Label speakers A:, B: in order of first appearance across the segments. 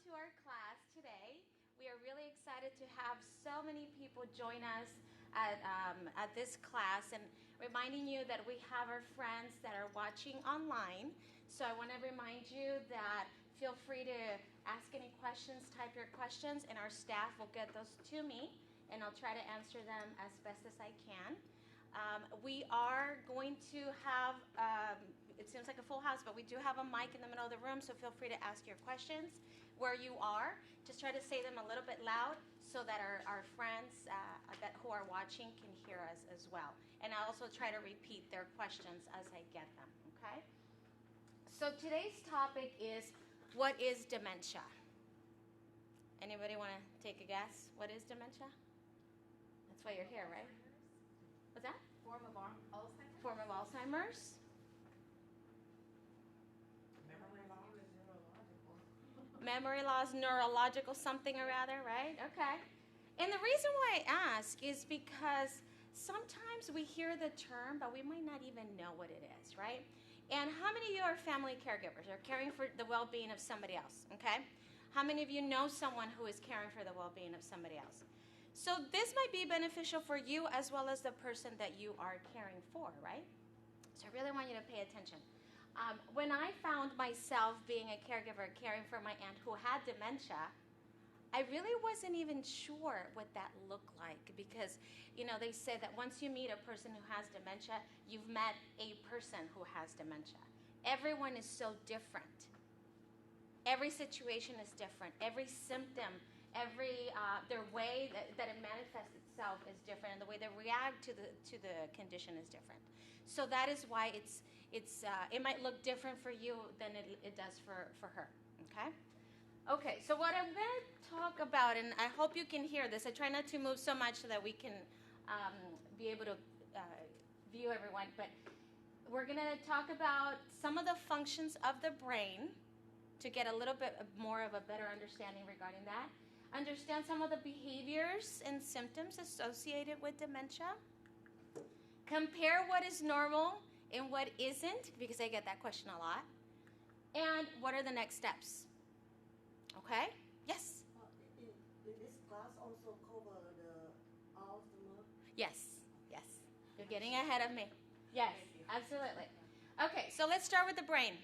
A: to our class today. We are really excited to have so many people join us at this class, and reminding you that we have our friends that are watching online. So I want to remind you that feel free to ask any questions, type your questions, and our staff will get those to me, and I'll try to answer them as best as I can. We are going to have, it seems like a full house, but we do have a mic in the middle of the room, so feel free to ask your questions where you are. Just try to say them a little bit loud so that our friends who are watching can hear us as well. And I also try to repeat their questions as I get them, okay? So today's topic is, what is dementia? Anybody want to take a guess? What is dementia? That's why you're here, right? What's that?
B: Form of Alzheimer's?
A: Form of Alzheimer's.
B: Memory loss.
A: Memory loss, neurological something or other, right? Okay. And the reason why I ask is because sometimes we hear the term, but we might not even know what it is, right? And how many of you are family caregivers or caring for the well-being of somebody else, okay? How many of you know someone who is caring for the well-being of somebody else? So this might be beneficial for you as well as the person that you are caring for, right? So I really want you to pay attention. When I found myself being a caregiver, caring for my aunt who had dementia, I really wasn't even sure what that looked like, because, you know, they say that once you meet a person who has dementia, you've met a person who has dementia. Everyone is so different. Every situation is different. Every symptom, their way that it manifests itself is different, and the way they react to the condition is different. So that is why it might look different for you than it does for her. Okay, so what I'm going to talk about, and I hope you can hear this. I try not to move so much so that we can be able to view everyone, but we're going to talk about some of the functions of the brain to get a little bit more of a better understanding regarding that. Understand some of the behaviors and symptoms associated with dementia. Compare what is normal and what isn't, because I get that question a lot. And what are the next steps? Okay? Yes?
C: In this class also cover the Alzheimer?
A: Yes. You're getting ahead of me. Yes, absolutely. Okay, so let's start with the brain.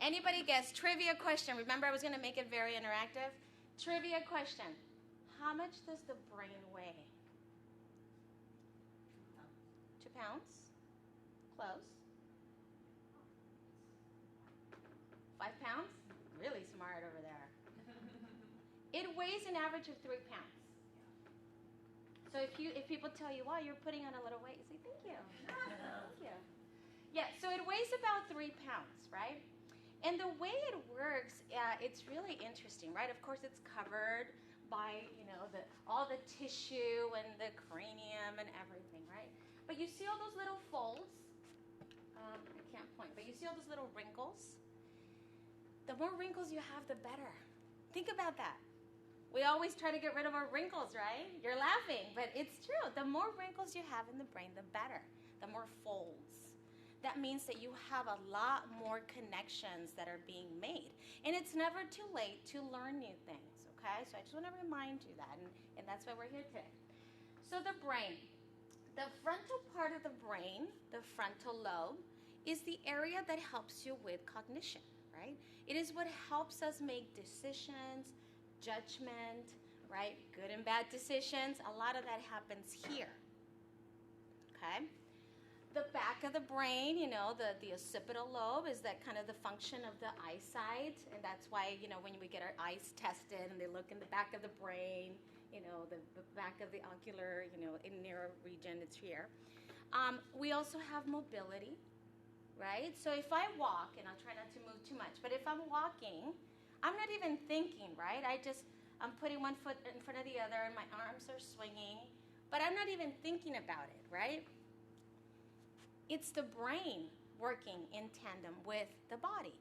A: Anybody guess? Trivia question. Remember, I was going to make it very interactive. Trivia question. How much does the brain weigh? 2 pounds? Close. 5 pounds? Really smart over there. It weighs an average of 3 pounds. So if people tell you, wow, you're putting on a little weight, you say, thank you. Thank you. Yeah, so it weighs about 3 pounds, right? And the way it works, it's really interesting, right? Of course, it's covered by, all the tissue and the cranium and everything, right? But you see all those little folds? I can't point, but you see all those little wrinkles? The more wrinkles you have, the better. Think about that. We always try to get rid of our wrinkles, right? You're laughing, but it's true. The more wrinkles you have in the brain, the better. The more folds. That means that you have a lot more connections that are being made. And it's never too late to learn new things, okay? So I just want to remind you that, and that's why we're here today. So the brain. The frontal part of the brain, the frontal lobe, is the area that helps you with cognition, right? It is what helps us make decisions, judgment, right? Good and bad decisions. A lot of that happens here, okay? The back of the brain, the occipital lobe is that kind of the function of the eyesight, and that's why, when we get our eyes tested and they look in the back of the brain, the back of the ocular, in near region, it's here. We also have mobility, right? So if I walk, and I'll try not to move too much, but if I'm walking, I'm not even thinking, right? I'm putting one foot in front of the other, and my arms are swinging, but I'm not even thinking about it, right? It's the brain working in tandem with the body.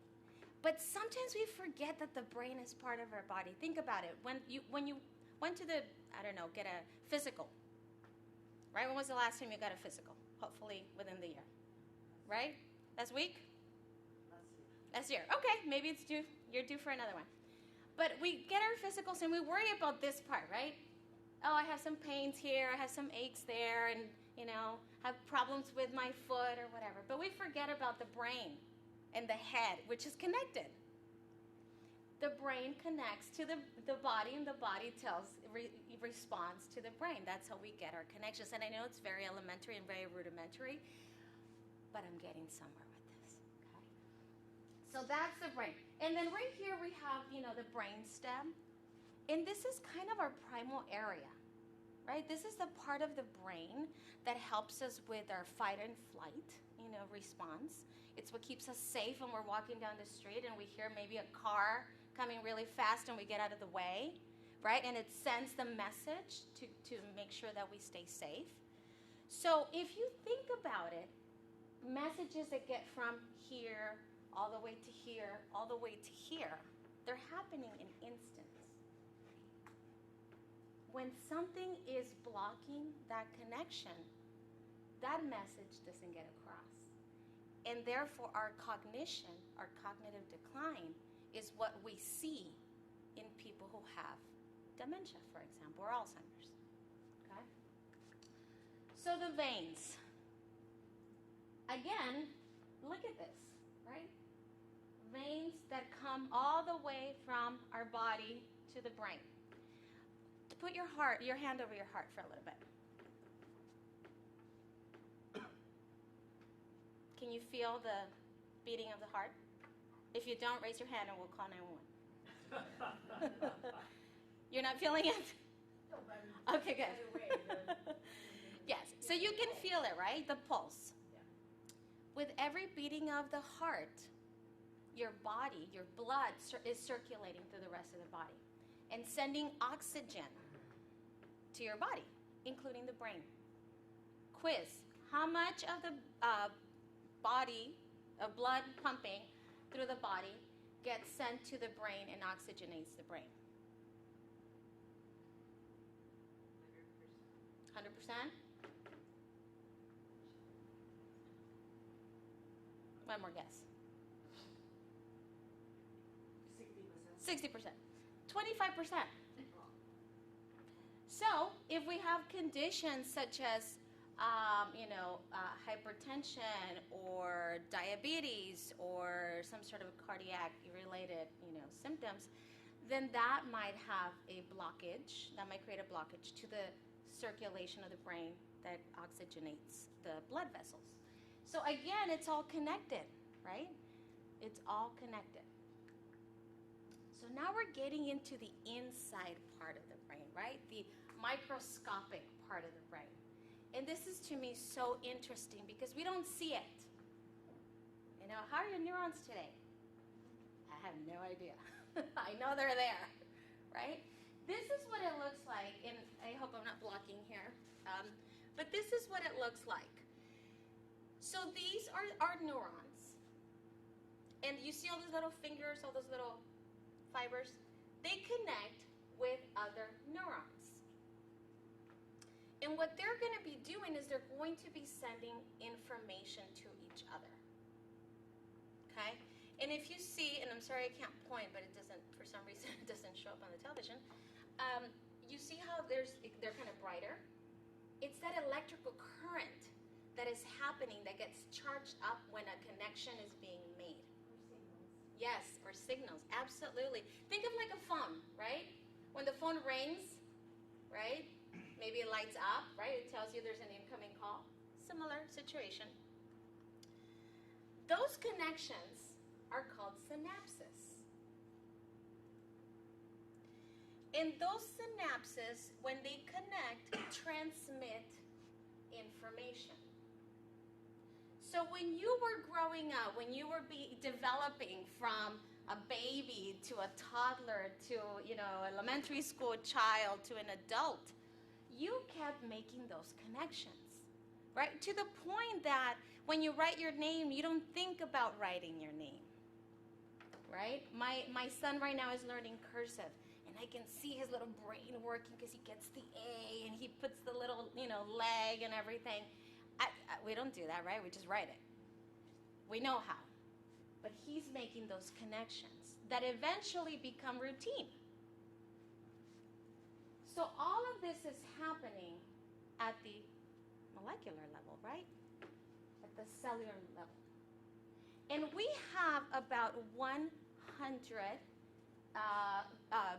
A: But sometimes we forget that the brain is part of our body. Think about it. When you went to get a physical, right? When was the last time you got a physical? Hopefully within the year, right? Last week? Last year. Okay, maybe you're due for another one. But we get our physicals and we worry about this part, right? Oh, I have some pains here, I have some aches there, and, have problems with my foot or whatever. But we forget about the brain and the head, which is connected. The brain connects to the body, and the body responds to the brain. That's how we get our connections. And I know it's very elementary and very rudimentary, but I'm getting somewhere with this. Okay? So that's the brain. And then right here we have, the brain stem. And this is kind of our primal area, right? This is the part of the brain that helps us with our fight and flight, response. It's what keeps us safe when we're walking down the street and we hear maybe a car coming really fast and we get out of the way, right? And it sends the message to make sure that we stay safe. So if you think about it, messages that get from here all the way to here, all the way to here, they're happening in instants. When something is blocking that connection, that message doesn't get across. And therefore, our cognition, our cognitive decline, is what we see in people who have dementia, for example, or Alzheimer's. Okay? So the veins. Again, look at this, right? Veins that come all the way from our body to the brain. Put your hand over your heart for a little bit. Can you feel the beating of the heart? If you don't, raise your hand and we'll call 911. You're not feeling it? Okay, good. Yes, so you can feel it, right? The pulse. With every beating of the heart, your body, your blood is circulating through the rest of the body and sending oxygen to your body, including the brain. Quiz. How much of the blood pumping through the body gets sent to the brain and oxygenates the brain? 100%? One more guess. 60%. 25%. So, if we have conditions such as, hypertension or diabetes or some sort of cardiac-related, symptoms, then that might have a blockage. That might create a blockage to the circulation of the brain that oxygenates the blood vessels. So again, it's all connected, right? It's all connected. So now we're getting into the inside part of the brain, right? The microscopic part of the brain. And this is, to me, so interesting because we don't see it. How are your neurons today? I have no idea. I know they're there, right? This is what it looks like, and I hope I'm not blocking here. But this is what it looks like. So these are our neurons. And you see all those little fingers, all those little fibers? They connect with other neurons. And what they're going to be doing is they're going to be sending information to each other. Okay? And if you see, and I'm sorry I can't point, but it doesn't, for some reason, it doesn't show up on the television. You see how they're kind of brighter? It's that electrical current that is happening that gets charged up when a connection is being made. Yes, or signals, absolutely. Think of like a phone, right? When the phone rings, right? Maybe it lights up, right? It tells you there's an incoming call. Similar situation. Those connections are called synapses. And those synapses, when they connect, transmit information. So when you were growing up, when you were developing from a baby to a toddler to, elementary school child to an adult, you kept making those connections, right? To the point that when you write your name, you don't think about writing your name, right? My son right now is learning cursive, and I can see his little brain working because he gets the A, and he puts the little, leg and everything. We don't do that, right? We just write it. We know how. but he's making those connections that eventually become routine. So all of this is happening at the molecular level, right? At the cellular level. And we have about 100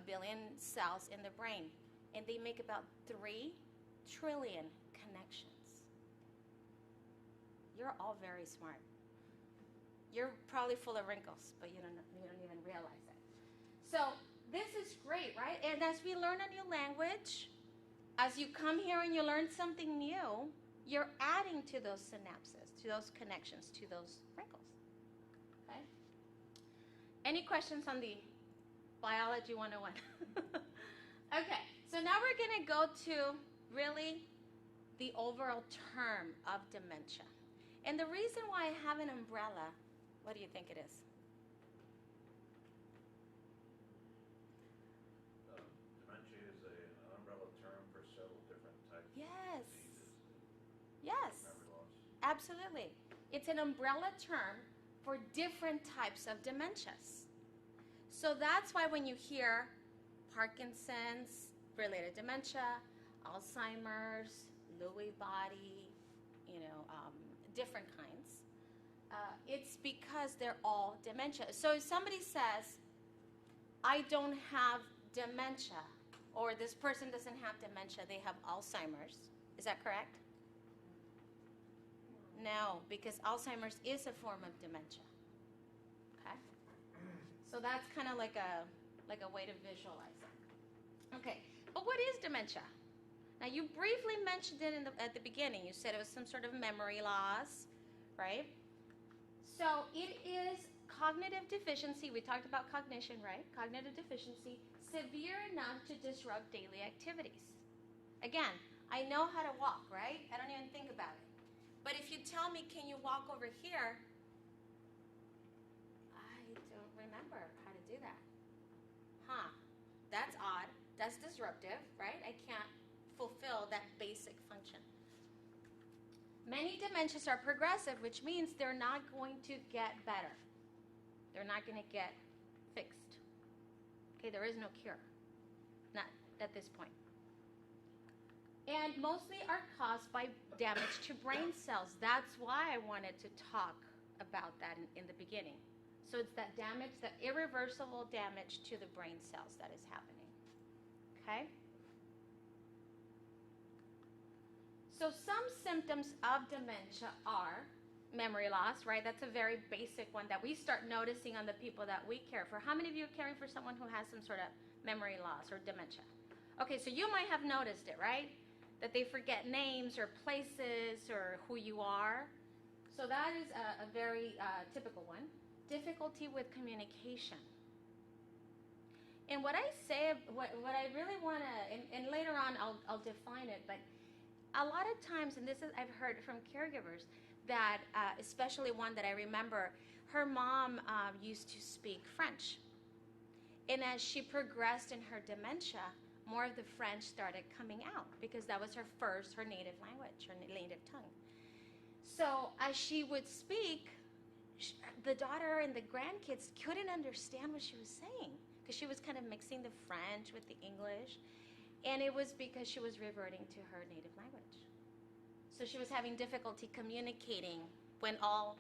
A: billion cells in the brain, and they make about 3 trillion connections. You're all very smart. You're probably full of wrinkles, but you don't even realize it. So this is great, right? And as we learn a new language, as you come here and you learn something new, you're adding to those synapses, to those connections, to those wrinkles. Okay? Any questions on the Biology 101? Okay, so now we're going to go to really the overall term of dementia. And the reason why I have an umbrella, what do you think it is?
D: Dementia is an umbrella term for several different types
A: Yes.
D: of diseases.
A: Yes,
D: Memory loss.
A: absolutely. It's an umbrella term for different types of dementias. So that's why when you hear Parkinson's related dementia, Alzheimer's, Lewy body, different kinds, it's because they're all dementia. So if somebody says, I don't have dementia, or this person doesn't have dementia, they have Alzheimer's, is that correct? No, because Alzheimer's is a form of dementia. Okay? So that's kind of like a way to visualize it. Okay, but what is dementia? Now you briefly mentioned it at the beginning. You said it was some sort of memory loss, right? So it is cognitive deficiency. We talked about cognition, right? Cognitive deficiency, severe enough to disrupt daily activities. Again, I know how to walk, right? I don't even think about it. But if you tell me, can you walk over here? I don't remember how to do that. Huh, that's odd. That's disruptive, right? I can't fulfill that basic function. Many dementias are progressive, which means they're not going to get better. They're not going to get fixed. Okay, there is no cure. Not at this point. And mostly are caused by damage to brain cells. That's why I wanted to talk about that in the beginning. So it's that damage, that irreversible damage to the brain cells that is happening. Okay? So some symptoms of dementia are memory loss, right? That's a very basic one that we start noticing on the people that we care for. How many of you are caring for someone who has some sort of memory loss or dementia? Okay, so you might have noticed it, right? That they forget names or places or who you are. So that is a very typical one. Difficulty with communication. And what I say, what I really want to, and later on I'll define it, but a lot of times, and this is I've heard from caregivers, that especially one that I remember, her mom used to speak French. And as she progressed in her dementia, more of the French started coming out because that was her native language, her native tongue. So as she would speak, the daughter and the grandkids couldn't understand what she was saying because she was kind of mixing the French with the English. And it was because she was reverting to her native language. So she was having difficulty communicating when all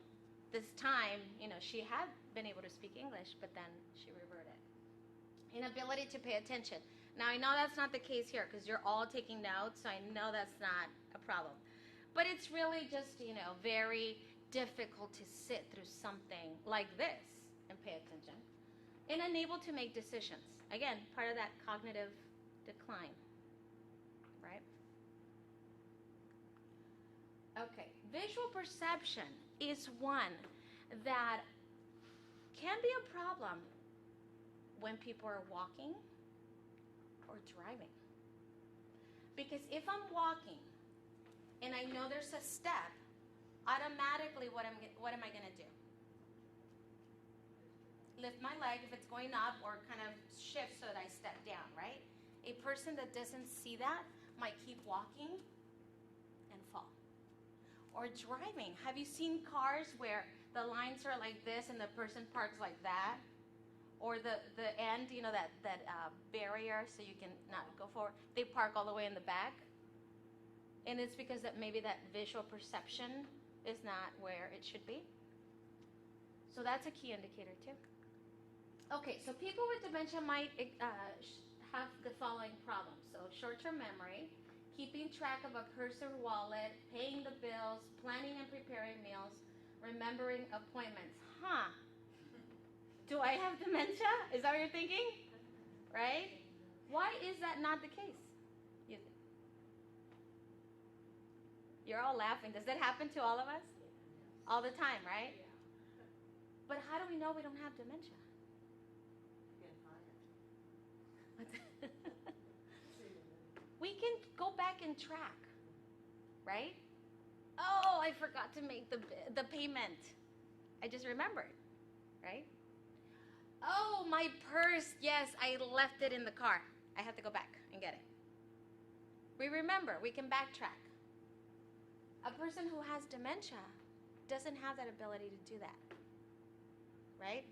A: this time, she had been able to speak English, but then she reverted. Inability to pay attention. Now, I know that's not the case here because you're all taking notes, so I know that's not a problem. But it's really just, very difficult to sit through something like this and pay attention. And unable to make decisions. Again, part of that cognitive decline, right? Okay, visual perception is one that can be a problem when people are walking or driving. Because if I'm walking and I know there's a step, automatically what am I going to do? Lift my leg if it's going up or kind of shift so that I step down, right? A person that doesn't see that might keep walking and fall. Or driving. Have you seen cars where the lines are like this and the person parks like that, or the end, that barrier so you can not go forward, they park all the way in the back. And it's because that maybe that visual perception is not where it should be. So that's a key indicator too. Okay, so people with dementia might have the following problems. So short-term memory, keeping track of a purse or wallet, paying the bills, planning and preparing meals, remembering appointments. Do I have dementia? Is that what you're thinking? Right? Why is that not the case? You're all laughing. Does that happen to all of us? All the time, right? But how do we know we don't have dementia? We can go back and track, right? Oh, I forgot to make the payment. I just remembered, right? Oh, my purse. Yes, I left it in the car. I have to go back and get it. We remember. We can backtrack. A person who has dementia doesn't have that ability to do that, right?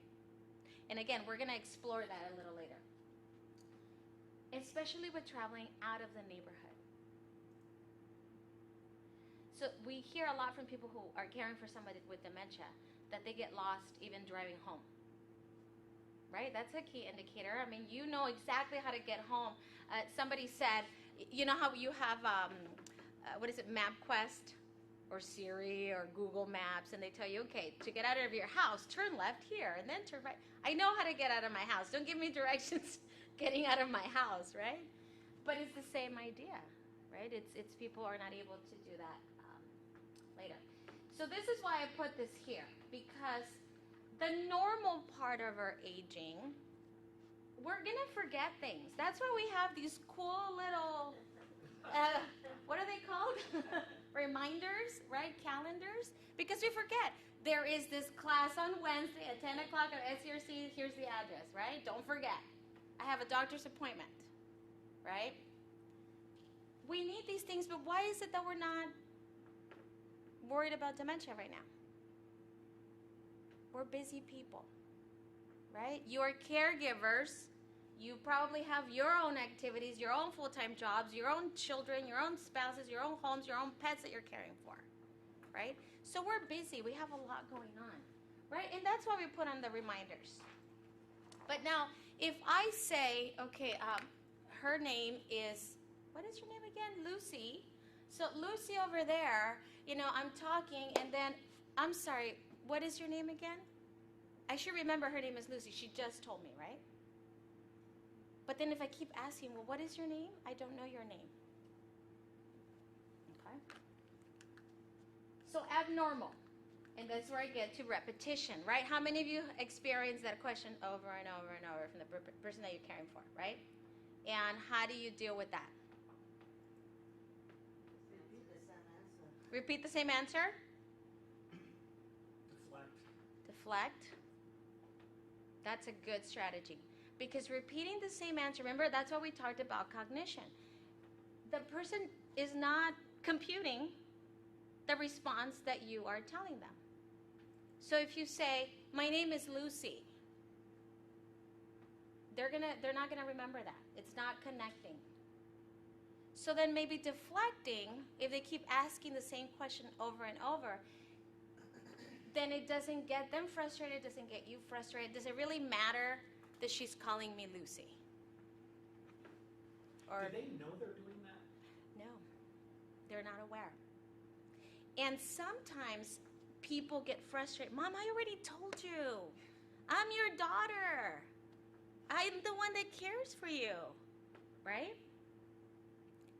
A: And again, we're going to explore that a little later. Especially with traveling out of the neighborhood. So we hear a lot from people who are caring for somebody with dementia that they get lost even driving home. Right? That's a key indicator. I mean, you know exactly how to get home. Somebody said, you know how you have, MapQuest or Siri or Google Maps, and they tell you, okay, to get out of your house, turn left here and then turn right. I know how to get out of my house. Don't give me directions getting out of my house, right? But it's the same idea, right? It's people are not able to do that later. So this is why I put this here, because the normal part of our aging, we're going to forget things. That's why we have these cool little, what are they called? Reminders, right? Calendars. Because we forget. There is this class on Wednesday at 10 o'clock at SCRC. Here's the address, right? Don't forget. I have a doctor's appointment, right? We need these things, but why is it that we're not worried about dementia right now? We're busy people, right? You're caregivers. You probably have your own activities, your own full-time jobs, your own children, your own spouses, your own homes, your own pets that you're caring for, right? So we're busy. We have a lot going on, right? And that's why we put on the reminders. But now, if I say, okay, her name is, what is your name again? Lucy. So Lucy over there, I'm talking, and then, I'm sorry, what is your name again? I should remember her name is Lucy. She just told me, right? But then if I keep asking, well, what is your name? I don't know your name. Okay? So abnormal. And that's where I get to repetition, right? How many of you experience that question over and over and over from the person that you're caring for, right? And how do you deal with that? Repeat the same answer. Deflect. That's a good strategy. Because repeating the same answer, remember, that's what we talked about cognition. The person is not computing the response that you are telling them. So if you say, my name is Lucy, they're not gonna remember that. It's not connecting. So then maybe deflecting, if they keep asking the same question over and over, then it doesn't get them frustrated, it doesn't get you frustrated. Does it really matter that she's calling me Lucy? Or,
E: do they know they're doing that?
A: No, they're not aware. And sometimes people get frustrated. Mom, I already told you. I'm your daughter. I'm the one that cares for you, right?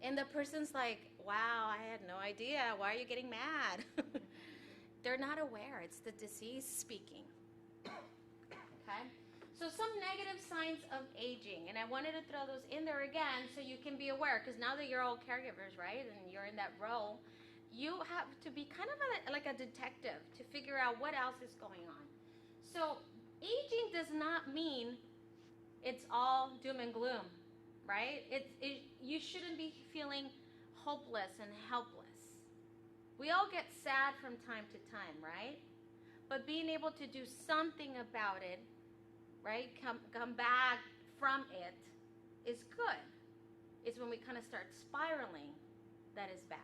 A: And the person's like, wow, I had no idea. Why are you getting mad? They're not aware. It's the disease speaking. Okay? So some negative signs of aging. And I wanted to throw those in there again so you can be aware. Because now that you're all caregivers, right? And you're in that role, you have to be kind of like a detective to figure out what else is going on. So aging does not mean it's all doom and gloom, right? You shouldn't be feeling hopeless and helpless. We all get sad from time to time, right? but being able to do something about it, right, come back from it is good. It's when we kind of start spiraling that is bad.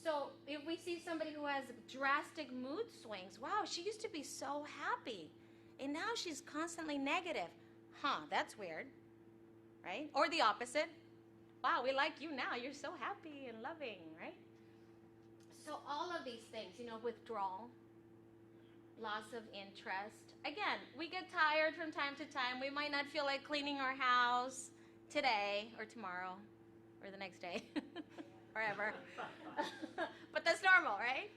A: So if we see somebody who has drastic mood swings, wow, she used to be so happy, and now she's constantly negative. That's weird, right? Or the opposite. Wow, we like you now. You're so happy and loving, right? So all of these things, withdrawal, loss of interest. Again, we get tired from time to time. We might not feel like cleaning our house today or tomorrow or the next day, forever. But that's normal, right?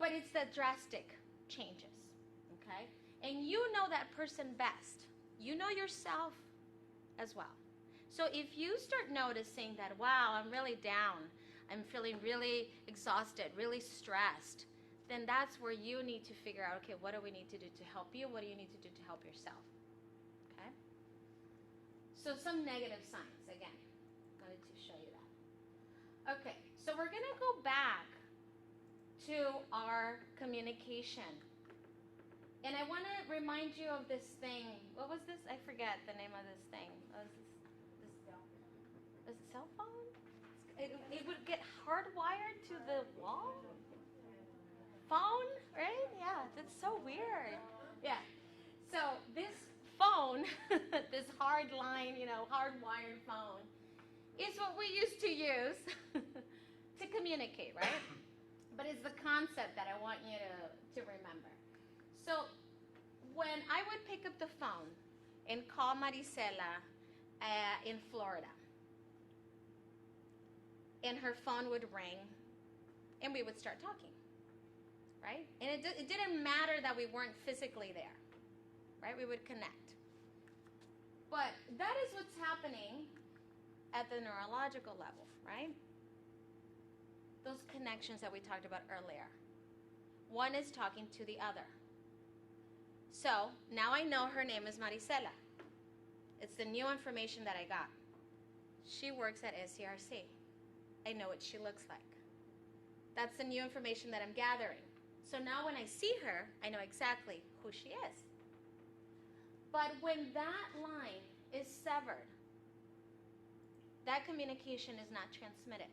A: But it's the drastic changes, okay? And you know that person best. You know yourself as well. So if you start noticing that, wow, I'm really down, I'm feeling really exhausted, really stressed, then that's where you need to figure out, okay, what do we need to do to help you? What do you need to do to help yourself? Okay? So some negative signs, again. Wanted to show you that. Okay, so we're going to go back to our communication. And I want to remind you of this thing. What was this? I forget the name of this thing. What was this? Was it cell phone? It would get hardwired to the wall? Phone, right? Yeah, that's so weird. Yeah. So this phone, this hard line, hardwired phone, is what we used to use to communicate, right? But it's the concept that I want you to remember. So when I would pick up the phone and call Marisela in Florida, and her phone would ring, and we would start talking, right? And it didn't matter that we weren't physically there, right? We would connect. But that is what's happening at the neurological level, right? Those connections that we talked about earlier. One is talking to the other. So now I know her name is Marisela. It's the new information that I got. She works at SCRC. I know what she looks like. That's the new information that I'm gathering. So now when I see her, I know exactly who she is. But when that line is severed, that communication is not transmitted.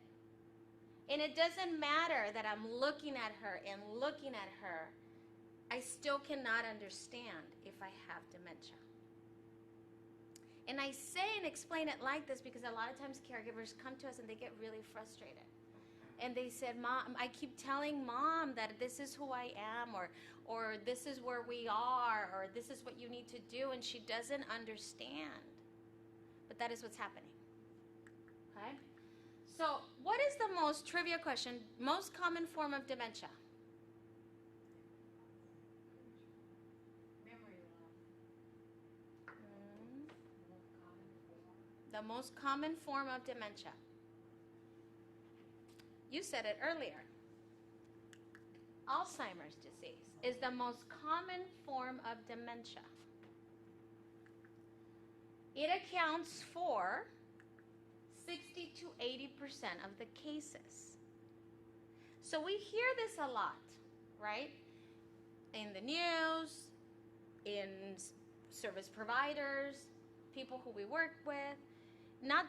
A: And it doesn't matter that I'm looking at her and looking at her, I still cannot understand if I have dementia. And I say and explain it like this because a lot of times caregivers come to us and they get really frustrated. And they said, Mom, I keep telling Mom that this is who I am, or this is where we are, or this is what you need to do, and she doesn't understand. But that is what's happening. Okay? So what is the most trivia question, most common form of dementia? The most common form of dementia. You said it earlier. Alzheimer's disease is the most common form of dementia. It accounts for 60 to 80% of the cases. So we hear this a lot, right? In the news, in service providers, people who we work with. Not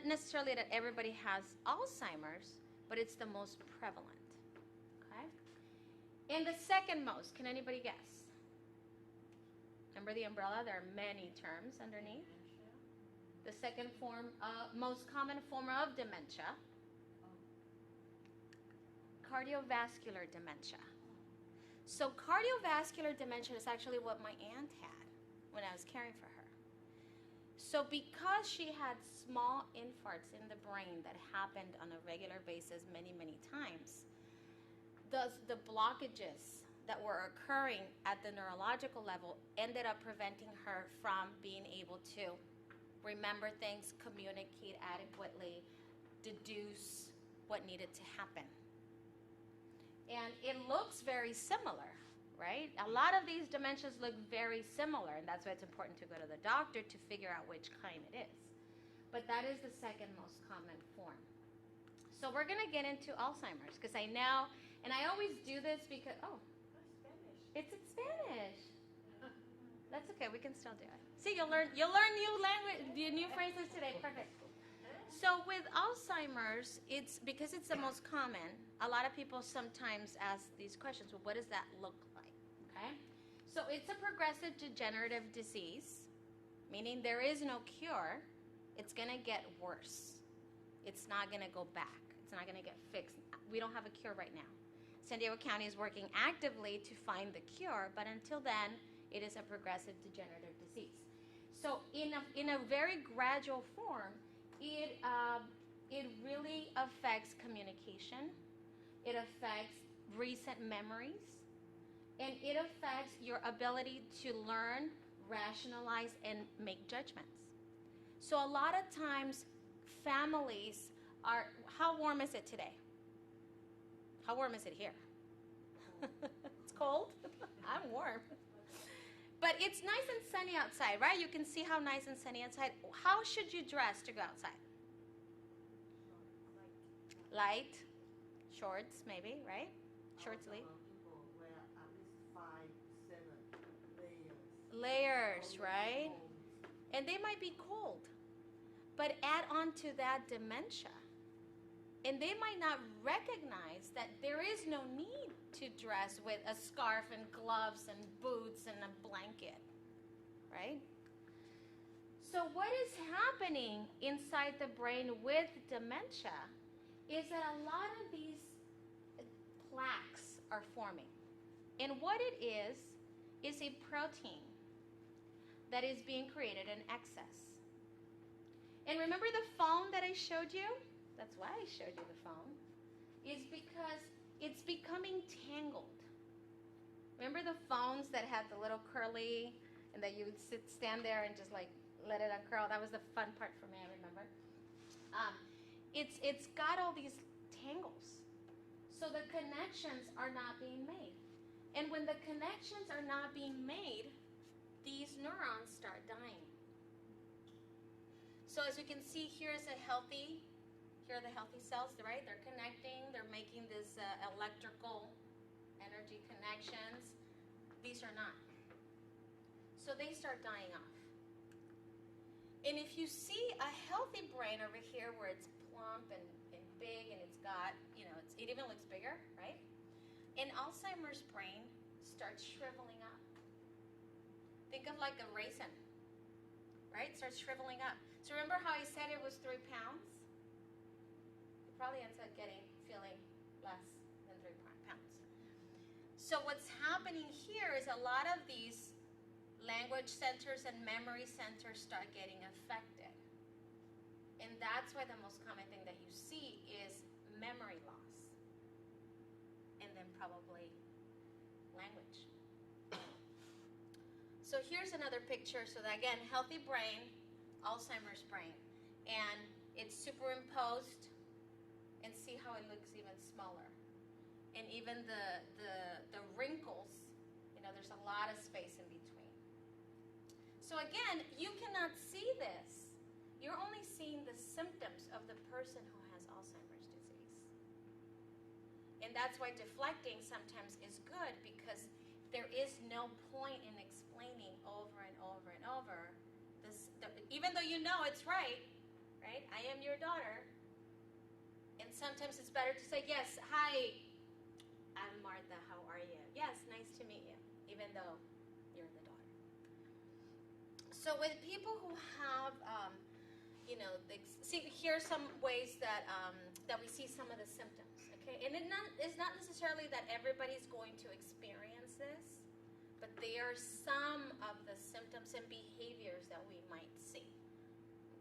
A: necessarily that everybody has Alzheimer's, but it's the most prevalent, okay? And the second most, can anybody guess? Remember the umbrella? There are many terms underneath. The second form, most common form of dementia, cardiovascular dementia. So cardiovascular dementia is actually what my aunt had when I was caring for her. So because she had small infarcts in the brain that happened on a regular basis many, many times, the blockages that were occurring at the neurological level ended up preventing her from being able to remember things, communicate adequately, deduce what needed to happen. And it looks very similar, right? A lot of these dementias look very similar, and that's why it's important to go to the doctor to figure out which kind it is. But that is the second most common form. So we're going to get into Alzheimer's, because I know, and I always do this because, It's in Spanish. That's okay. We can still do it. See, you'll learn new language, new phrases today. Perfect. So with Alzheimer's, it's because it's the most common. A lot of people sometimes ask these questions. Well, what does that look like? Okay. So it's a progressive degenerative disease, meaning there is no cure. It's going to get worse. It's not going to go back. It's not going to get fixed. We don't have a cure right now. San Diego County is working actively to find the cure, but until then, it is a progressive degenerative disease. So in a very gradual form, it really affects communication. It affects recent memories. And it affects your ability to learn, rationalize, and make judgments. So a lot of times, families are, how warm is it today? How warm is it here? It's cold? I'm warm. But it's nice and sunny outside, right? You can see how nice and sunny outside. How should you dress to go outside? Light, shorts maybe, right? Short sleeve.
C: People wear at least 5, 7 layers.
A: Layers, right? And they might be cold. But add on to that dementia. And they might not recognize that there is no need to dress with a scarf and gloves and boots and a blanket, right? So what is happening inside the brain with dementia is that a lot of these plaques are forming. And what it is a protein that is being created in excess. And remember the phone that I showed you? That's why I showed you the phone. Is because it's becoming tangled. Remember the phones that had the little curly and that you would stand there and just like let it uncurl? That was the fun part for me, I remember. It's got all these tangles. So the connections are not being made. And when the connections are not being made, these neurons start dying. So as you can see, here are the healthy cells, right? They're connecting, they're making this electrical energy connections. These are not. So they start dying off. And if you see a healthy brain over here where it's plump and big and it's got, it even looks bigger, right? An Alzheimer's brain starts shriveling up. Think of like a raisin, right? It starts shriveling up. So remember how I said it was 3 pounds? It probably ends up feeling less than 3 pounds. So what's happening here is a lot of these language centers and memory centers start getting affected. And that's why the most common thing that you see is memory loss. And then probably language. So here's another picture. So that, again, healthy brain, Alzheimer's brain. And it's superimposed. And see how it looks even smaller. And even the wrinkles, there's a lot of space in between. So again, you cannot see this. You're only seeing the symptoms of the person who has Alzheimer's disease. And that's why deflecting sometimes is good, because there is no point in explaining over and over and over this, even though you know it's right? I am your daughter. And sometimes it's better to say, yes, hi, I'm Martha, how are you? Yes, nice to meet you, even though you're the daughter. So with people who have, here's some ways that we see some of the symptoms, okay? And it's not necessarily that everybody's going to experience this, but there are some of the symptoms and behaviors that we might see,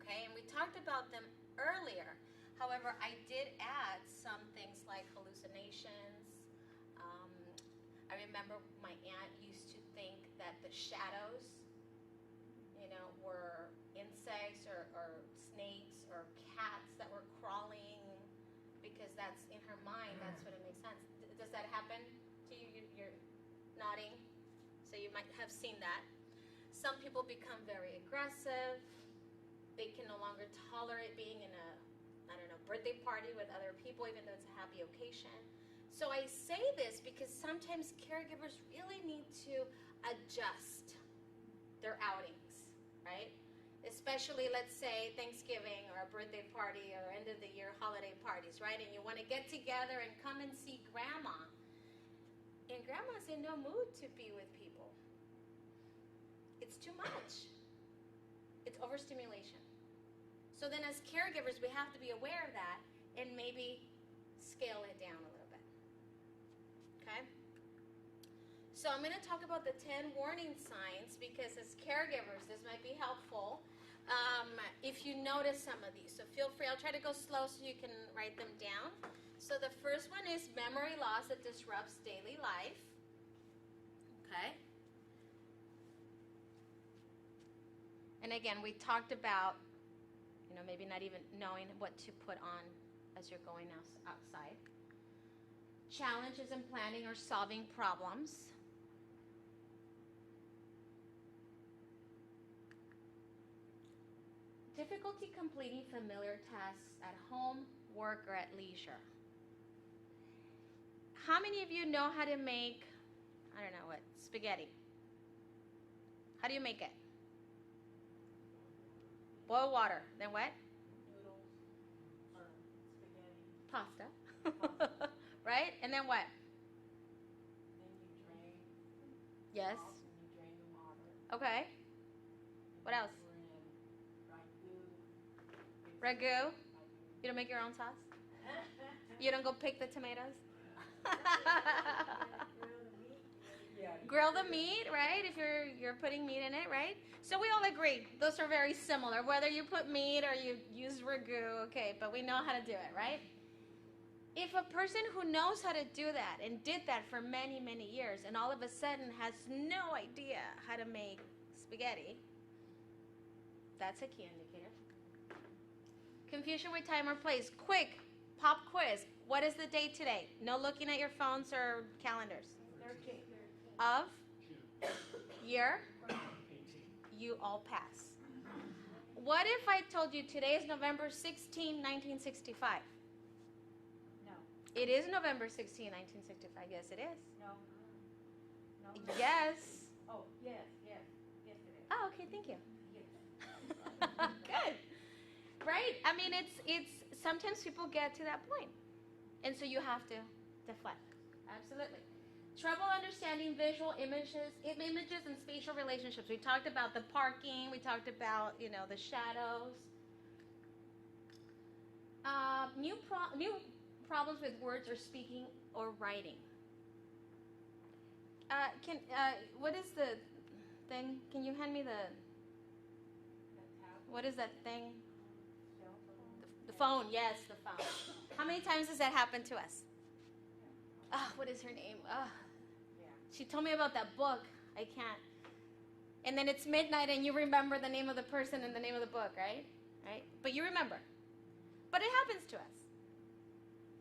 A: okay? And we talked about them earlier. However, I did add some things like hallucinations. I remember my aunt used to think that the shadows, were insects or snakes or cats that were crawling, because that's in her mind, that's what it makes sense. Does that happen to you? You're nodding, so you might have seen that. Some people become very aggressive. They can no longer tolerate being in a birthday party with other people, even though it's a happy occasion. So I say this because sometimes caregivers really need to adjust their outings, right? Especially, let's say, Thanksgiving or a birthday party or end of the year holiday parties, right? And you want to get together and come and see Grandma. And Grandma's in no mood to be with people. It's too much. It's overstimulation. So then as caregivers, we have to be aware of that and maybe scale it down a little bit. Okay? So I'm going to talk about the 10 warning signs because as caregivers, this might be helpful if you notice some of these. So feel free. I'll try to go slow so you can write them down. So the first one is memory loss that disrupts daily life. Okay? And again, we talked about, maybe not even knowing what to put on as you're going outside. Challenges in planning or solving problems. Difficulty completing familiar tasks at home, work, or at leisure. How many of you know how to make, spaghetti? How do you make it? Boil water. Then what?
B: Noodles or spaghetti.
A: Pasta. Right? And then what?
B: Then you drain.
A: Yes.
B: Sauce and you drain the water.
A: Okay. What else?
B: We're in
A: Ragu. You don't make your own sauce? You don't go pick the tomatoes? Grill the meat, right? If you're putting meat in it, right? So we all agree. Those are very similar. Whether you put meat or you use ragu, okay, but we know how to do it, right? If a person who knows how to do that and did that for many, many years and all of a sudden has no idea how to make spaghetti, that's a key indicator. Confusion with time or place. Quick, pop quiz. What is the date today? No looking at your phones or calendars.
B: 13.
A: Of? Year? You all pass. What if I told you today is November 16, 1965?
B: No.
A: It is November 16, 1965. Yes, it is.
B: No.
A: Yes.
B: Oh, yes, it is.
A: Oh, okay, thank you.
B: Yes.
A: Good. Right? I mean, it's sometimes people get to that point. And so you have to deflect. Absolutely. Trouble understanding visual images and spatial relationships. We talked about the parking. We talked about, the shadows. New problems with words or speaking or writing. What is the thing? Can you hand me what is that thing? The phone, yes, the phone. How many times has that happened to us? What is her name? She told me about that book. I can't. And then it's midnight and you remember the name of the person and the name of the book, right? Right? But you remember. But it happens to us.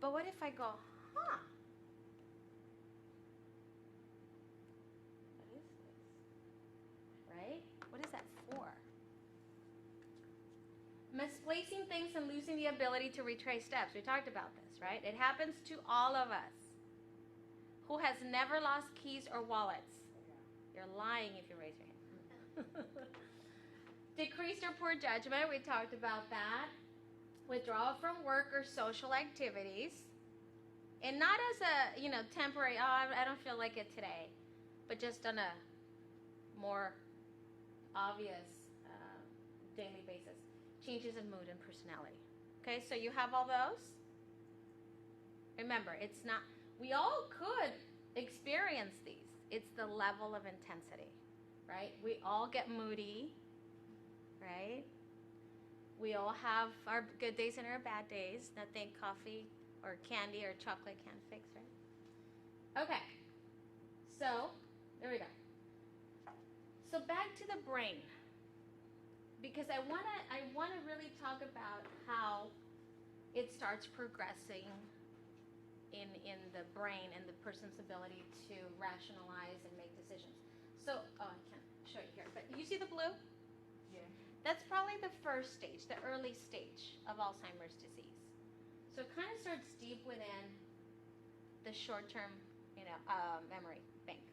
A: But what if I go, What is this? Right? What is that for? Misplacing things and losing the ability to retrace steps. We talked about this, right? It happens to all of us. Who has never lost keys or wallets? You're lying if you raise your hand. Decreased or poor judgment. We talked about that. Withdrawal from work or social activities. And not as a, temporary, I don't feel like it today. But just on a more obvious daily basis. Changes in mood and personality. Okay, so you have all those. Remember, it's not, we all could experience these. It's the level of intensity, right? We all get moody, right? We all have our good days and our bad days. Nothing coffee or candy or chocolate can't fix, right? Okay, so there we go. So back to the brain. Because I wanna really talk about how it starts progressing in the brain and the person's ability to rationalize and make decisions. So, I can't show you here, but you see the blue?
B: Yeah.
A: That's probably the first stage, the early stage of Alzheimer's disease. So it kind of starts deep within the short-term, memory bank.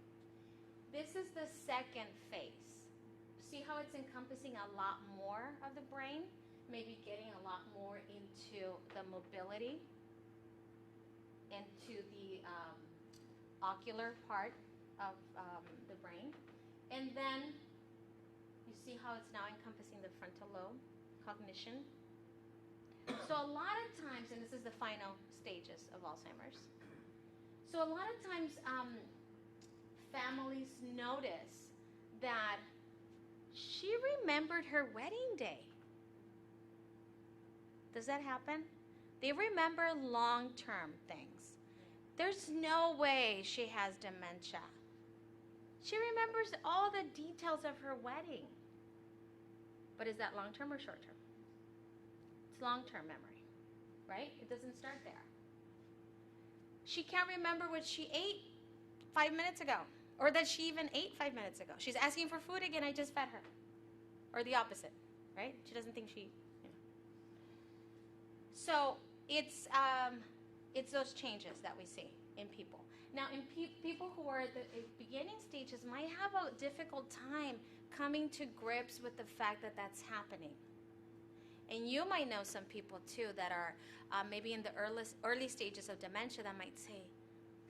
A: This is the second phase. See how it's encompassing a lot more of the brain, maybe getting a lot more into the mobility, into the ocular part of the brain. And then you see how it's now encompassing the frontal lobe, cognition. So a lot of times, and this is the final stages of Alzheimer's, so a lot of times families notice that she remembered her wedding day. Does that happen? They remember long-term things. There's no way she has dementia. She remembers all the details of her wedding. But is that long-term or short-term? It's long-term memory, right? It doesn't start there. She can't remember what she ate 5 minutes ago, or that she even ate 5 minutes ago. She's asking for food again, I just fed her. Or the opposite, right? She doesn't think she, So it's those changes that we see in people. Now, in people who are at the beginning stages might have a difficult time coming to grips with the fact that that's happening. And you might know some people, too, that are maybe in the early stages of dementia that might say,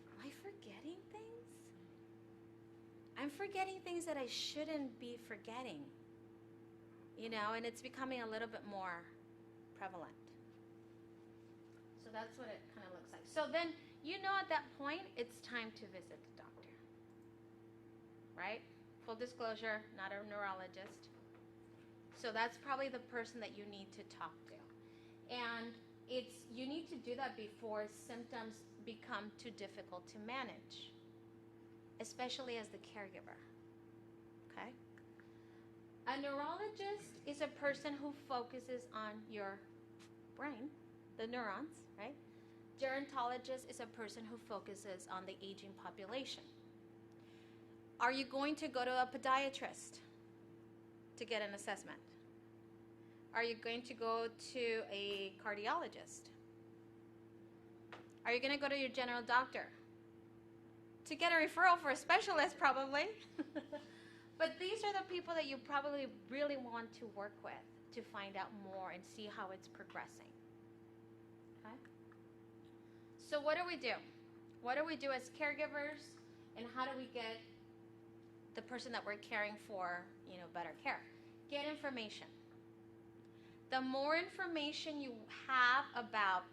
A: am I forgetting things? I'm forgetting things that I shouldn't be forgetting. And it's becoming a little bit more prevalent. So that's what it kind of looks like. So then, at that point, it's time to visit the doctor. Right? Full disclosure, not a neurologist. So that's probably the person that you need to talk to. And you need to do that before symptoms become too difficult to manage, especially as the caregiver. Okay? A neurologist is a person who focuses on your brain, the neurons, right? Gerontologist is a person who focuses on the aging population. Are you going to go to a podiatrist to get an assessment? Are you going to go to a cardiologist? Are you going to go to your general doctor to get a referral for a specialist, probably? But these are the people that you probably really want to work with to find out more and see how it's progressing. Okay? So what do we do? What do we do as caregivers, and how do we get the person that we're caring for, better care? Get information. The more information you have about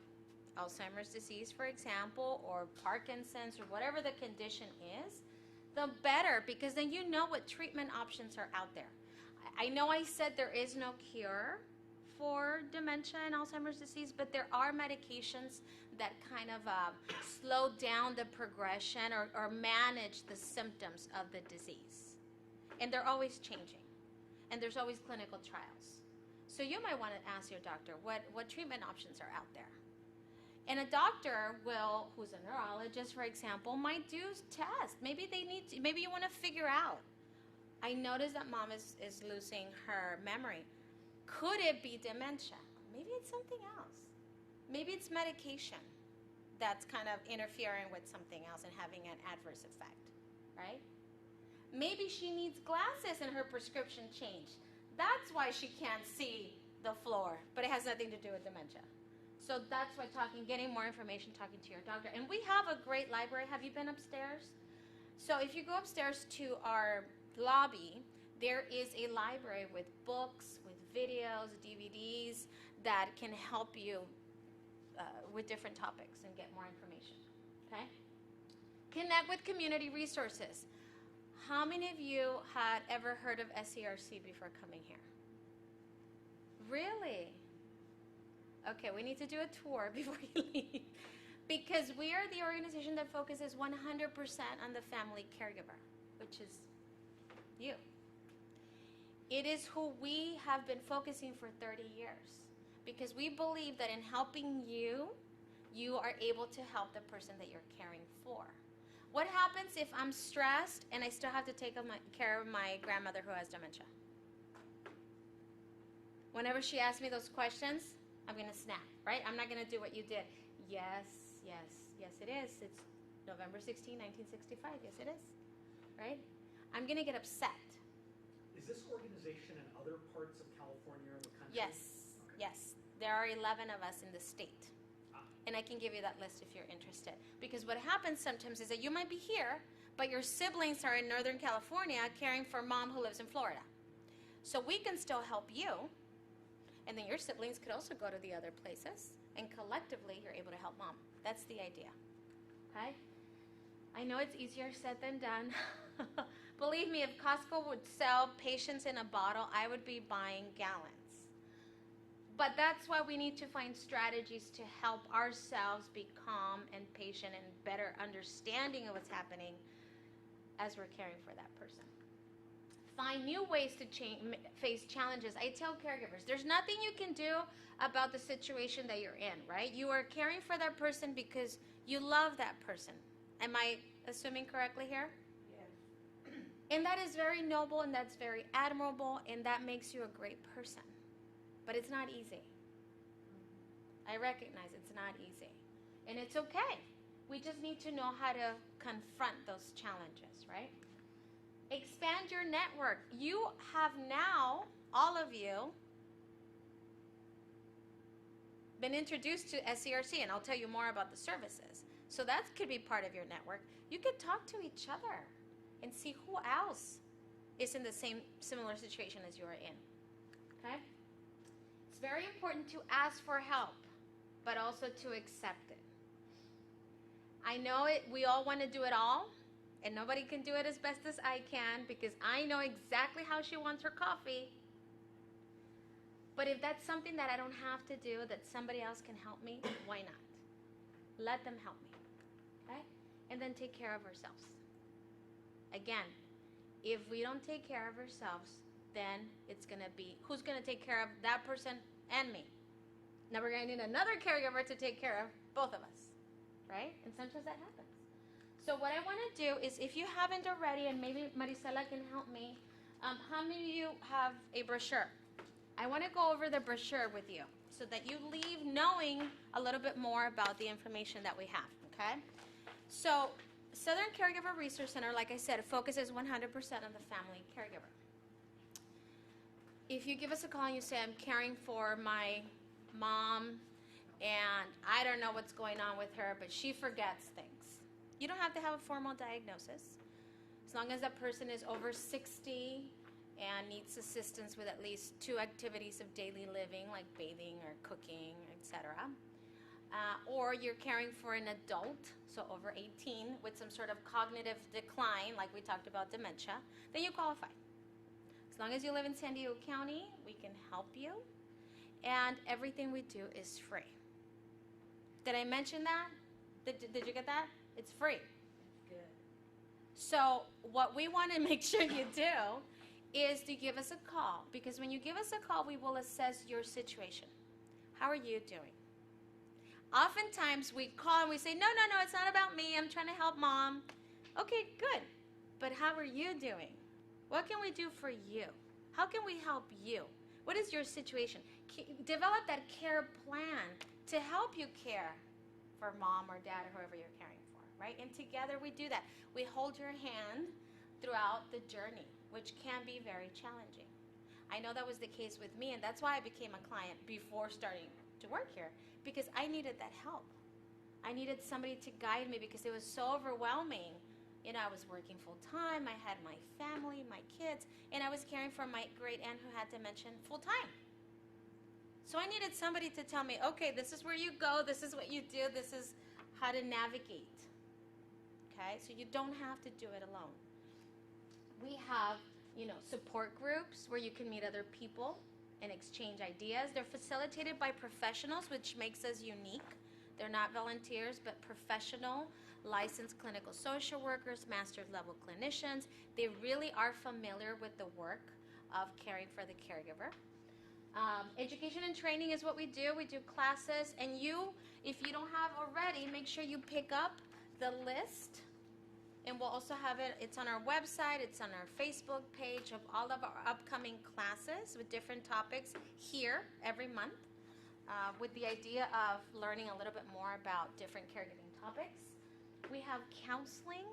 A: Alzheimer's disease, for example, or Parkinson's, or whatever the condition is, the better, because then you know what treatment options are out there. I know I said there is no cure for dementia and Alzheimer's disease, but there are medications that kind of slow down the progression or manage the symptoms of the disease. And they're always changing. And there's always clinical trials. So you might want to ask your doctor what treatment options are out there. And a doctor who's a neurologist, for example, might do tests. Maybe you want to figure out, I noticed that mom is losing her memory. Could it be dementia? Maybe it's something else. Maybe it's medication that's kind of interfering with something else and having an adverse effect, right? Maybe she needs glasses and her prescription changed. That's why she can't see the floor, but it has nothing to do with dementia. So that's why getting more information, talking to your doctor. And we have a great library. Have you been upstairs? So if you go upstairs to our lobby, there is a library with books, with videos, DVDs that can help you with different topics and get more information. Okay? Connect with community resources. How many of you had ever heard of SERC before coming here? Really? Okay, we need to do a tour before you leave. Because we are the organization that focuses 100% on the family caregiver, which is you. It is who we have been focusing for 30 years. Because we believe that in helping you, you are able to help the person that you're caring for. What happens if I'm stressed and I still have to take care of my grandmother who has dementia? Whenever she asks me those questions, I'm going to snap, right? I'm not going to do what you did. Yes, it is. November 16, 1965. Yes, it is. Right? I'm going to get upset.
E: Is this organization in other parts of California or the country?
A: Yes.
E: Okay.
A: Yes. There are 11 of us in the state.
E: Ah.
A: And I can give you that list if you're interested. Because what happens sometimes is that you might be here, but your siblings are in Northern California caring for mom who lives in Florida. So we can still help you. And then your siblings could also go to the other places. And collectively, you're able to help mom. That's the idea. Okay? I know it's easier said than done. Believe me, if Costco would sell patience in a bottle, I would be buying gallons. But that's why we need to find strategies to help ourselves be calm and patient and better understanding of what's happening as we're caring for that person. Find new ways to face challenges. I tell caregivers, there's nothing you can do about the situation that you're in, right? You are caring for that person because you love that person. Am I assuming correctly here?
B: Yes.
A: And that is very noble, and that's very admirable, and that makes you a great person. But it's not easy. I recognize it's not easy. And it's okay. We just need to know how to confront those challenges, right? Expand your network. You have now, all of you, been introduced to SCRC, and I'll tell you more about the services. So that could be part of your network. You could talk to each other and see who else is in the same similar situation as you are in. Okay? It's very important to ask for help, but also to accept it. I know it. We all want to do it all, and nobody can do it as best as I can because I know exactly how she wants her coffee. But if that's something that I don't have to do, that somebody else can help me, why not? Let them help me. Okay? And then take care of ourselves. Again, if we don't take care of ourselves, then it's going to be, who's going to take care of that person and me? Now we're going to need another caregiver to take care of both of us. Right? And sometimes that happens. So what I want to do is, if you haven't already, and maybe Marisela can help me, how many of you have a brochure? I want to go over the brochure with you so that you leave knowing a little bit more about the information that we have, okay? So Southern Caregiver Resource Center, like I said, focuses 100% on the family caregiver. If you give us a call and you say, I'm caring for my mom, and I don't know what's going on with her, but she forgets things. You don't have to have a formal diagnosis. As long as that person is over 60 and needs assistance with at least 2 activities of daily living, like bathing or cooking, etc. Or you're caring for an adult, so over 18, with some sort of cognitive decline, like we talked about dementia, then you qualify. As long as you live in San Diego County, we can help you. And everything we do is free. Did I mention that? Did you get that? It's free.
B: That's good.
A: So what we want to make sure you do is to give us a call. Because when you give us a call, we will assess your situation. How are you doing? Oftentimes we call and we say, no, it's not about me. I'm trying to help mom. Okay, good. But how are you doing? What can we do for you? How can we help you? What is your situation? Develop that care plan to help you care for mom or dad or whoever you're caring for, right? And together we do that. We hold your hand throughout the journey, which can be very challenging. I know that was the case with me, and that's why I became a client before starting to work here, because I needed that help. I needed somebody to guide me because it was so overwhelming. You know, I was working full time, I had my family, my kids, and I was caring for my great aunt who had dementia full time. So I needed somebody to tell me, okay, this is where you go, this is what you do, this is how to navigate. Okay, so you don't have to do it alone. We have, support groups where you can meet other people and exchange ideas. They're facilitated by professionals, which makes us unique. They're not volunteers, but professional, licensed clinical social workers, master's level clinicians. They really are familiar with the work of caring for the caregiver. Education and training is what we do. We do classes, and if you don't have already, make sure you pick up the list, and we'll also have it. It's on our website. It's on our Facebook page of all of our upcoming classes with different topics here every month, with the idea of learning a little bit more about different caregiving topics. We have counseling,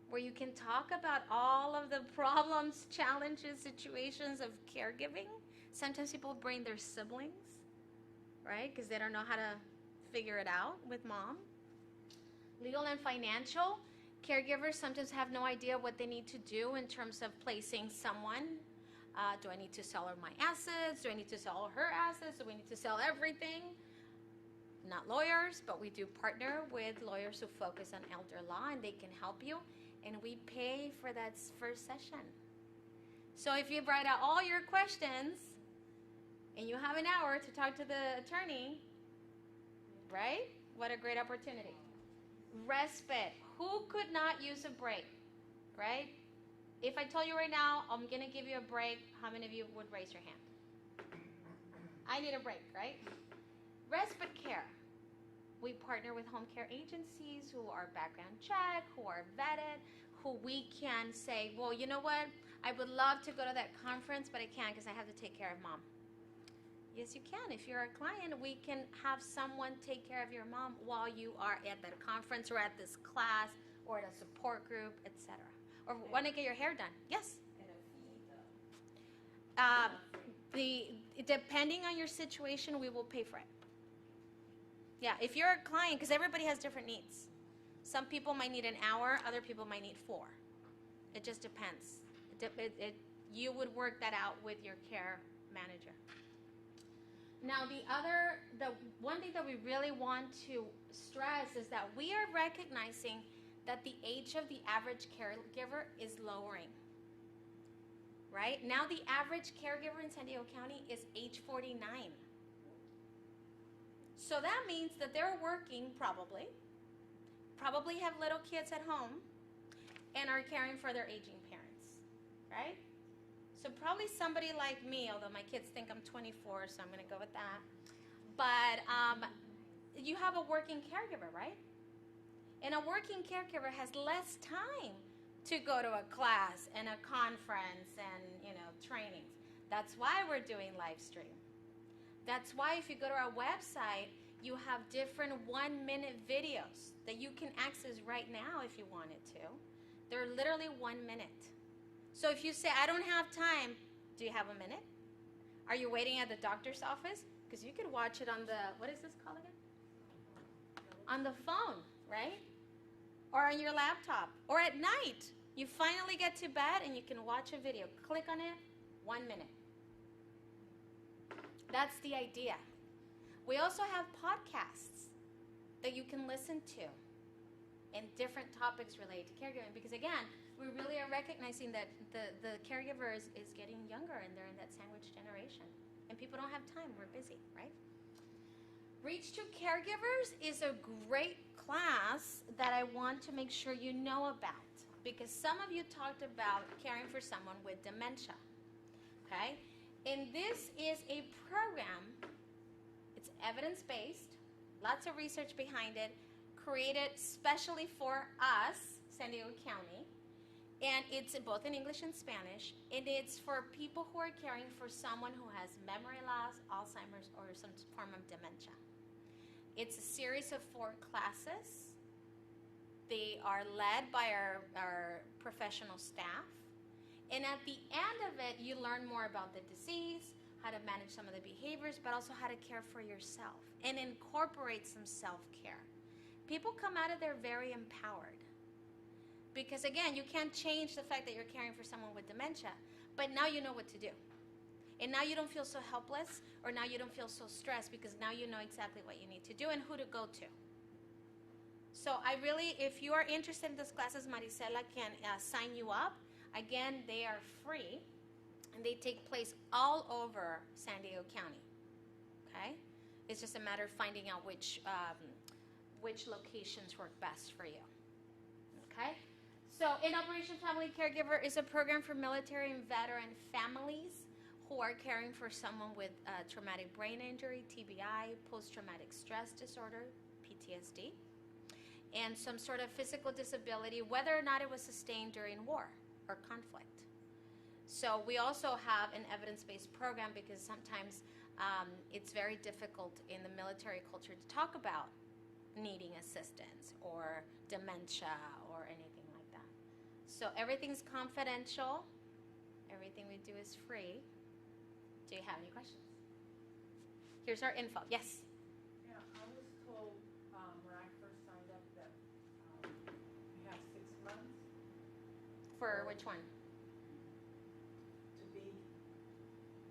A: where you can talk about all of the problems, challenges, situations of caregiving. Sometimes people bring their siblings, right? Because they don't know how to figure it out with mom. Legal and financial. Caregivers sometimes have no idea what they need to do in terms of placing someone. Do I need to sell her my assets? Do I need to sell her assets? Do we need to sell everything? Not lawyers, but we do partner with lawyers who focus on elder law, and they can help you. And we pay for that first session. So if you write out all your questions and you have an hour to talk to the attorney, right? What a great opportunity. Respite. Who could not use a break, right? If I told you right now, I'm going to give you a break, how many of you would raise your hand? I need a break, right? Respite care. We partner with home care agencies who are background checked, who are vetted, who we can say, well, you know what? I would love to go to that conference, but I can't because I have to take care of mom. Yes, you can. If you're a client, we can have someone take care of your mom while you are at that conference or at this class or at a support group, etc. Or want to get your hair done. Yes? Depending on your situation, we will pay for it. Yeah, if you're a client, because everybody has different needs. Some people might need an hour, other people might need 4. It just depends. You would work that out with your care manager. Now, the one thing that we really want to stress is that we are recognizing that the age of the average caregiver is lowering. Right? Now, the average caregiver in San Diego County is age 49. So that means that they're working probably have little kids at home, and are caring for their aging parents, right? So probably somebody like me, although my kids think I'm 24, so I'm going to go with that. But you have a working caregiver, right? And a working caregiver has less time to go to a class and a conference and, trainings. That's why we're doing live stream. That's why if you go to our website, you have different 1-minute videos that you can access right now if you wanted to. They're literally 1 minute. So if you say, I don't have time, do you have a minute? Are you waiting at the doctor's office? Because you could watch it on the, what is this called again? On the phone, right? Or on your laptop. Or at night, you finally get to bed and you can watch a video. Click on it, 1 minute. That's the idea. We also have podcasts that you can listen to and different topics related to caregiving. Because again, we really are recognizing that the caregiver is getting younger and they're in that sandwich generation. And people don't have time. We're busy, right? Reach to Caregivers is a great class that I want to make sure you know about. Because some of you talked about caring for someone with dementia. Okay? And this is a program, it's evidence-based, lots of research behind it, created specially for us, San Diego County, and it's both in English and Spanish, and it's for people who are caring for someone who has memory loss, Alzheimer's, or some form of dementia. It's a series of 4 classes. They are led by our professional staff. And at the end of it, you learn more about the disease, how to manage some of the behaviors, but also how to care for yourself and incorporate some self-care. People come out of there very empowered. Because again, you can't change the fact that you're caring for someone with dementia, but now you know what to do. And now you don't feel so helpless, or now you don't feel so stressed, because now you know exactly what you need to do and who to go to. So if you are interested in these classes, Marisela can sign you up. Again, they are free, and they take place all over San Diego County. Okay? It's just a matter of finding out which locations work best for you. Okay? So, in Operation Family Caregiver is a program for military and veteran families who are caring for someone with traumatic brain injury, TBI, post-traumatic stress disorder, PTSD, and some sort of physical disability, whether or not it was sustained during war or conflict. So we also have an evidence-based program because sometimes it's very difficult in the military culture to talk about needing assistance or dementia or anything like that. So everything's confidential. Everything we do is free. Do you have any questions? Here's our info. Yes?
B: Yeah, I was told when I first signed up that you have 6 months
A: For which one?
B: to be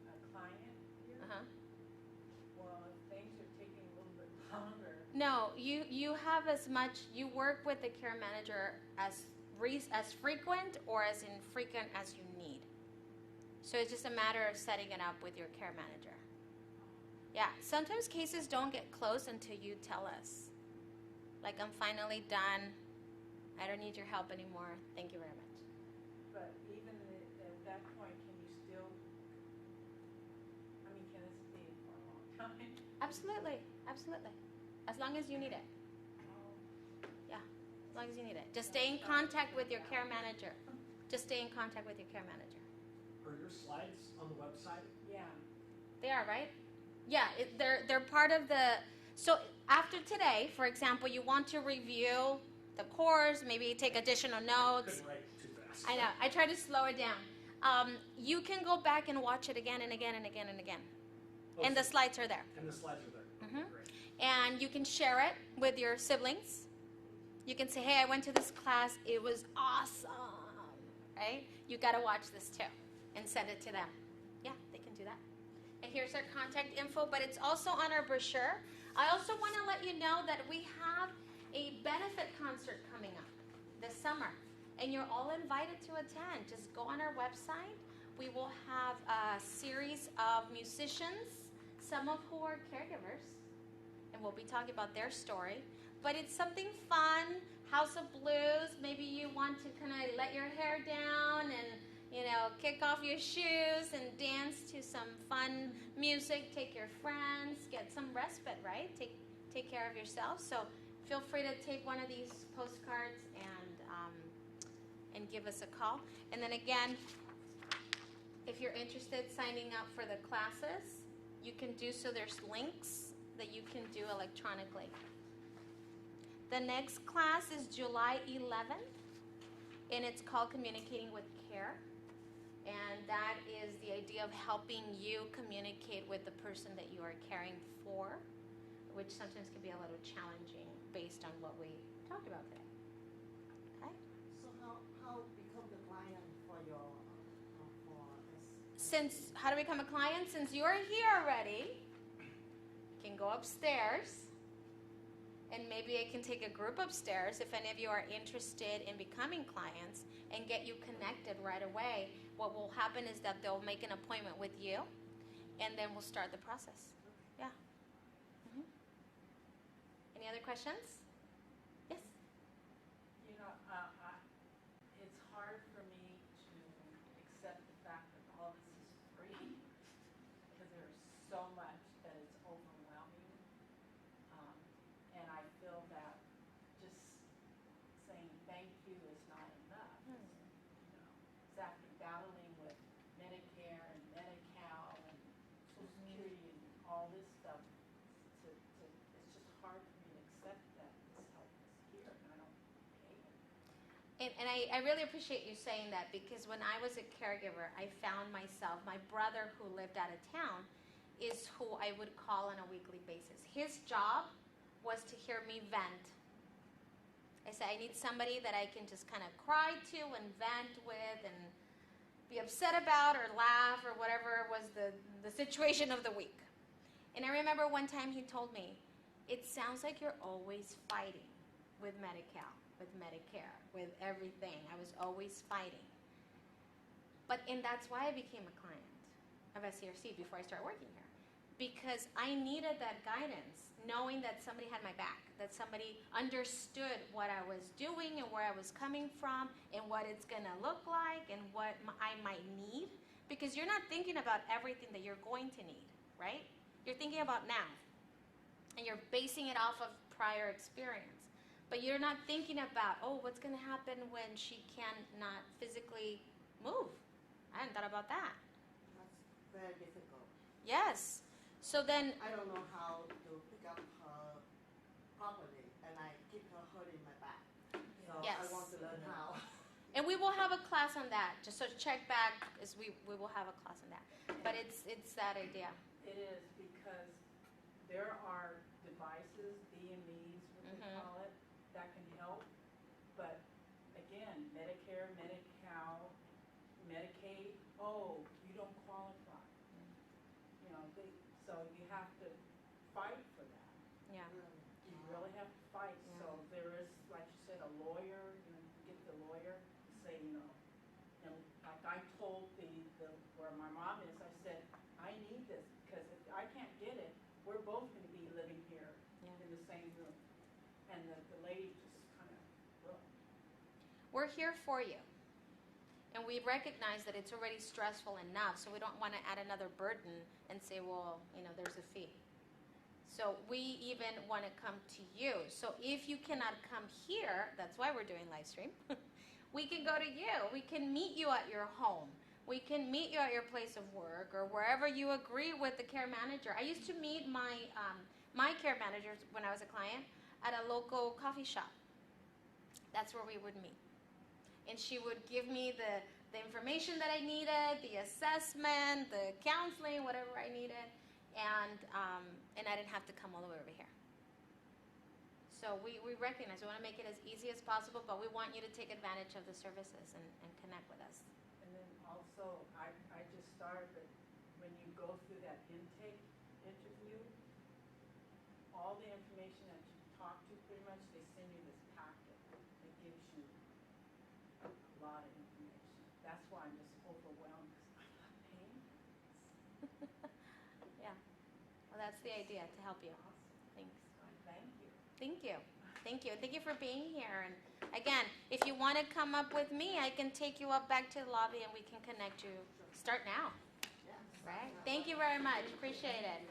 B: a client here.
A: Uh-huh.
B: Well, if things are taking a little bit longer.
A: No, you have as much, you work with the care manager as frequent or as infrequent as you need. So it's just a matter of setting it up with your care manager. Yeah, sometimes cases don't get closed until you tell us. Like, I'm finally done. I don't need your help anymore. Thank you very much.
B: But even at that point, can you still, I mean, can this be for a long time?
A: Absolutely, absolutely. As long as you need it. Yeah, as long as you need it. Just stay in contact with your care manager. Just stay in contact with your care manager.
E: Are your slides on the website?
B: Yeah.
A: They are, right? Yeah, they're part of the, so after today, for example, you want to review the course, maybe take additional notes.
E: Couldn't write too fast.
A: I know, I try to slow it down. You can go back and watch it again and again and again and again.
E: Oh,
A: And the
E: so-
A: slides are there.
E: And the slides are there.
A: Mhm.
E: Okay, great.
A: And you can share it with your siblings. You can say, hey, I went to this class, it was awesome, right? You gotta watch this too and send it to them. Yeah, they can do that. And here's our contact info, but it's also on our brochure. I also want to let you know that we have a benefit concert coming up this summer, and you're all invited to attend. Just go on our website. We will have a series of musicians, some of who are caregivers, and we'll be talking about their story. But it's something fun, House of Blues. Maybe you want to kind of let your hair down and, you know, kick off your shoes and dance to some fun music. Take your friends, get some respite, right? Take care of yourself. So feel free to take one of these postcards and give us a call. And then again, if you're interested signing up for the classes, you can do so. There's links that you can do electronically. The next class is July 11th, and it's called Communicating with Care. And that is the idea of helping you communicate with the person that you are caring for, which sometimes can be a little challenging based on what we talked about today. Okay?
C: So how become the client for your, for
A: How to become a client? Since you're here already, you can go upstairs. And maybe I can take a group upstairs if any of you are interested in becoming clients and get you connected right away. What will happen is that they'll make an appointment with you, and then we'll start the process. Yeah. Mm-hmm. Any other questions? Yes?
B: You know, it's hard for me to accept the fact that all this is free because there's so much that is overwhelming. And I feel that just saying thank you is not enough. You know, it's after battling with Medicare and Medi-Cal and Social Security and all this stuff. It's just hard for me to accept that this help is here and I don't pay it.
A: And I really appreciate you saying that, because when I was a caregiver, I found myself, my brother who lived out of town is who I would call on a weekly basis. His job was to hear me vent. I said, I need somebody that I can just kind of cry to and vent with and be upset about or laugh or whatever was the situation of the week. And I remember one time he told me, it sounds like you're always fighting with Medi-Cal, with Medicare, with everything. I was always fighting. And that's why I became a client of SCRC before I started working here. Because I needed that guidance, knowing that somebody had my back, that somebody understood what I was doing and where I was coming from and what it's going to look like and what I might need. Because you're not thinking about everything that you're going to need, right? You're thinking about now. And you're basing it off of prior experience. But you're not thinking about, oh, what's going to happen when she cannot physically move? I hadn't thought about that.
C: That's very difficult.
A: Yes. So then,
C: I don't know how to pick up her properly. keep hurting my back. So I
A: Yes.
C: want to learn how.
A: And we will have a class on that. Just so check back, as we will have a class on that. But it's that idea.
B: It is because there are devices, DMEs, what they
A: Mhm.
B: call it, that can help. But again, Medicare, Medi-Cal, Medicaid, oh, you don't qualify. You know, so you have to fight for that.
A: Yeah.
B: You really have to fight.
A: Yeah.
B: So there is, like you said, a lawyer, you know, you get the lawyer to say, you know, and like I told where my mom is, I said, I need this because if I can't get it, we're both going to be living here
A: Yeah.
B: in the same room. And the lady just kind of, looked.
A: We're here for you. And we recognize that it's already stressful enough, so we don't want to add another burden and say, well, you know, there's a fee. So we even want to come to you. So if you cannot come here, that's why we're doing live stream. We can go to you. We can meet you at your home. We can meet you at your place of work or wherever you agree with the care manager. I used to meet my care managers when I was a client at a local coffee shop. That's where we would meet. And she would give me the information that I needed, the assessment, the counseling, whatever I needed, and I didn't have to come all the way over here. So we recognize, we want to make it as easy as possible, but we want you to take advantage of the services and connect with us.
B: And then also, I just started, but when you go through that intake interview, all the information that you talk to, pretty much, they send you this packet that gives you a lot of information. That's why I'm just overwhelmed because I'm not paying for this.
A: Yeah. Well, that's the idea, to help you. Thanks.
B: Thank you.
A: Thank you. Thank you. Thank you for being here. And again, if you want to come up with me, I can take you up back to the lobby and we can connect you. Start now. Right? Thank you very much. Appreciate it.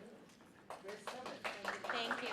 A: Thank you.